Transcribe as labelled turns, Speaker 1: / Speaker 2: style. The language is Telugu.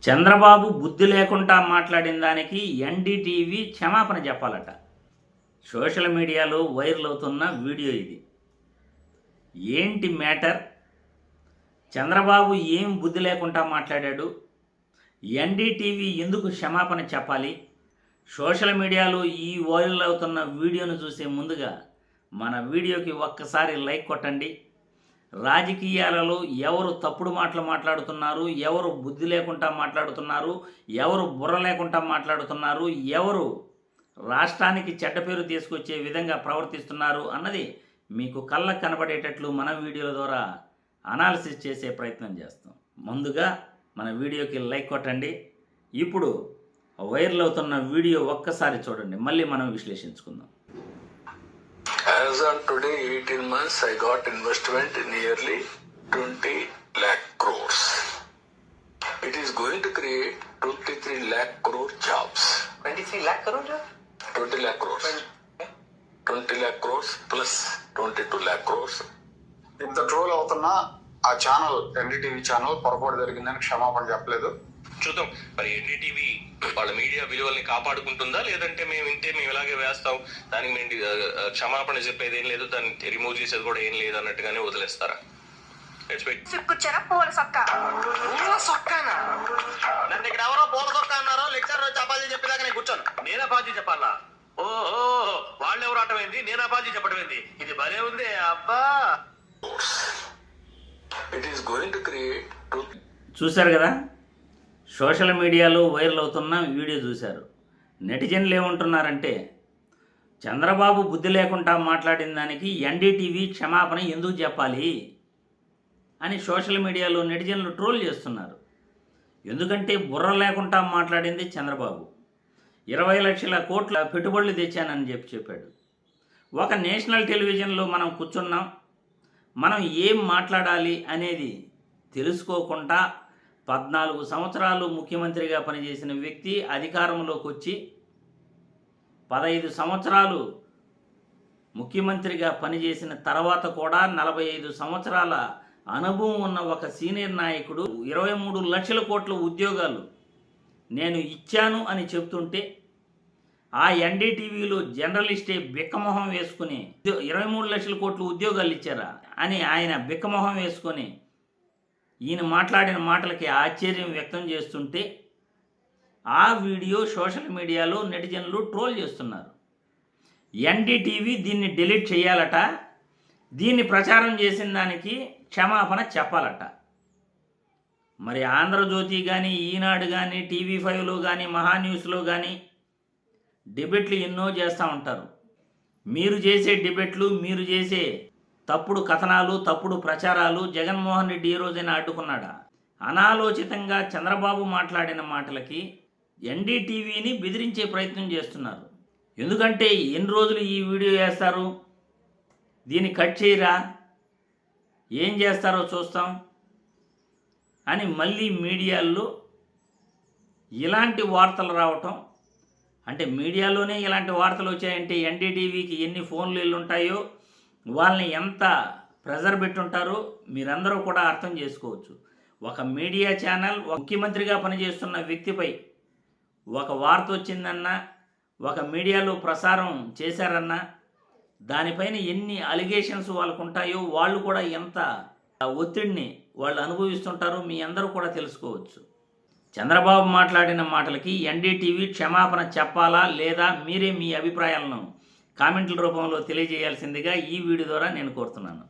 Speaker 1: చంద్రబాబు బుద్ధి లేకుండా మాట్లాడిన దానికి ఎన్డీటీవీ క్షమాపణ చెప్పాలట. సోషల్ మీడియాలో వైరల్ అవుతున్న వీడియో ఇది. ఏంటి మ్యాటర్? చంద్రబాబు ఏం బుద్ధి లేకుండా మాట్లాడాడు? ఎన్డీటీవీ ఎందుకు క్షమాపణ చెప్పాలి? సోషల్ మీడియాలో ఈ వైరల్ అవుతున్న వీడియోను చూసే ముందుగా మన వీడియోకి ఒక్కసారి లైక్ కొట్టండి. రాజకీయాలలో ఎవరు తప్పుడు మాటలు మాట్లాడుతున్నారు, ఎవరు బుద్ధి లేకుండా మాట్లాడుతున్నారు, ఎవరు బుర్ర లేకుండా మాట్లాడుతున్నారు, ఎవరు రాష్ట్రానికి చెడ్డ పేరు తీసుకొచ్చే విధంగా ప్రవర్తిస్తున్నారు అన్నది మీకు కళ్ళకు కనబడేటట్లు మన వీడియోల ద్వారా అనాలిసిస్ చేసే ప్రయత్నం చేస్తాం. ముందుగా మన వీడియోకి లైక్ కొట్టండి. ఇప్పుడు వైరల్ అవుతున్న వీడియో ఒక్కసారి చూడండి, మళ్ళీ మనం విశ్లేషించుకుందాం.
Speaker 2: As on today, 18 months, I got investment in nearly 20 lakh crores. It is going to create 23 lakh crore jobs.
Speaker 3: 23 lakh crore job?
Speaker 2: 20 lakh crores. 20 lakh crores plus 22 lakh crores.
Speaker 4: ఇంత ట్రోల్ అవుతున్న ఆ ఛానల్ ఎన్డీటీవీ ఛానల్ పొరపాటు జరిగిందని క్షమాపణ చెప్పలేదు.
Speaker 5: చూద్దాం మరి ఎన్డీటీవీ వాళ్ళ మీడియా విలువల్ని కాపాడుకుంటుందా, లేదంటే మేము ఇలాగే వేస్తాం, దానికి మేము క్షమాపణ చెప్పేది ఏం లేదు, దాన్ని రిమూవ్ చేసేది కూడా ఏం లేదు అన్నట్టుగానే వదిలేస్తారా? నన్ను ఇక్కడ ఎవరో పూల సొక్క అన్నారో లెక్చర్ అపాజీ చెప్పేదాకా నేను కూర్చోను. నేను అపాజీ చెప్పాలా? ఓహో, వాళ్ళు ఎవరు అటమైంది, నేను అపాజీ చెప్పడం ఏంది? ఇది భలే ఉంది అబ్బా.
Speaker 2: It is going to create.
Speaker 1: చూశారు కదా, సోషల్ మీడియాలో వైరల్ అవుతున్న వీడియో చూశారు. నెటిజన్లు ఏమంటున్నారంటే, చంద్రబాబు బుద్ధి లేకుండా మాట్లాడిన దానికి ఎన్డీటీవీ క్షమాపణ ఎందుకు చెప్పాలి అని సోషల్ మీడియాలో నెటిజన్లు ట్రోల్ చేస్తున్నారు. ఎందుకంటే బుర్ర లేకుండా మాట్లాడింది చంద్రబాబు. 20 లక్షల కోట్ల పెట్టుబడులు తెచ్చానని చెప్పాడు. ఒక నేషనల్ టెలివిజన్లో మనం కూర్చున్నాం, మనం ఏం మాట్లాడాలి అనేది తెలుసుకోకుండా 14 సంవత్సరాలు ముఖ్యమంత్రిగా పనిచేసిన వ్యక్తి అధికారంలోకి వచ్చి 15 సంవత్సరాలు ముఖ్యమంత్రిగా పనిచేసిన తర్వాత కూడా 45 సంవత్సరాల అనుభవం ఉన్న ఒక సీనియర్ నాయకుడు 23 లక్షల కోట్ల ఉద్యోగాలు నేను ఇచ్చాను అని చెప్తుంటే, ఆ ఎన్డీటీవీలో జర్నలిస్టే బిక్కమొహం వేసుకుని 23 లక్షల కోట్ల ఉద్యోగాలు ఇచ్చారా అని ఆయన బిక్కమొహం వేసుకొని ఈయన మాట్లాడిన మాటలకి ఆశ్చర్యం వ్యక్తం చేస్తుంటే, ఆ వీడియో సోషల్ మీడియాలో నెటిజన్లు ట్రోల్ చేస్తున్నారు. ఎన్డీటీవీ దీన్ని డిలీట్ చేయాలట, దీన్ని ప్రచారం చేసిన దానికి క్షమాపణ చెప్పాలట. మరి ఆంధ్రజ్యోతి కానీ, ఈనాడు కానీ, TV5లో కానీ, మహాన్యూస్లో కానీ డిబేట్లు ఎన్నో చేస్తూ ఉంటారు. మీరు చేసే డిబేట్లు, మీరు చేసే తప్పుడు కథనాలు, తప్పుడు ప్రచారాలు జగన్మోహన్ రెడ్డి ఏ రోజైనా అడ్డుకున్నాడా? అనాలోచితంగా చంద్రబాబు మాట్లాడిన మాటలకి ఎన్డీటీవీని బెదిరించే ప్రయత్నం చేస్తున్నారు. ఎందుకంటే ఎన్ని రోజులు ఈ వీడియో వేస్తారు, దీన్ని కట్ చేయరా, ఏం చేస్తారో చూస్తాం అని మళ్ళీ మీడియాల్లో ఇలాంటి వార్తలు రావటం, అంటే మీడియాలోనే ఇలాంటి వార్తలు వచ్చాయంటే ఎన్డీటీవీకి ఎన్ని ఫోన్లు వెళ్ళి ఉంటాయో, వాళ్ళని ఎంత ప్రెజర్ పెట్టుంటారో మీరందరూ కూడా అర్థం చేసుకోవచ్చు. ఒక మీడియా ఛానల్ ముఖ్యమంత్రిగా పనిచేస్తున్న వ్యక్తిపై ఒక వార్త వచ్చిందన్నా, ఒక మీడియాలో ప్రసారం చేశారన్నా, దానిపైన ఎన్ని అలిగేషన్స్ వాళ్ళకు ఉంటాయో, వాళ్ళు కూడా ఎంత ఒత్తిడిని వాళ్ళు అనుభవిస్తుంటారో మీ అందరూ కూడా తెలుసుకోవచ్చు. చంద్రబాబు మాట్లాడిన మాటలకి ఎన్డీటీవీ క్షమాపణ చెప్పాలా లేదా, మీరే మీ అభిప్రాయాలను కామెంట్ల రూపంలో తెలియజేయాల్సిందిగా ఈ వీడియో ద్వారా నేను కోరుతున్నాను.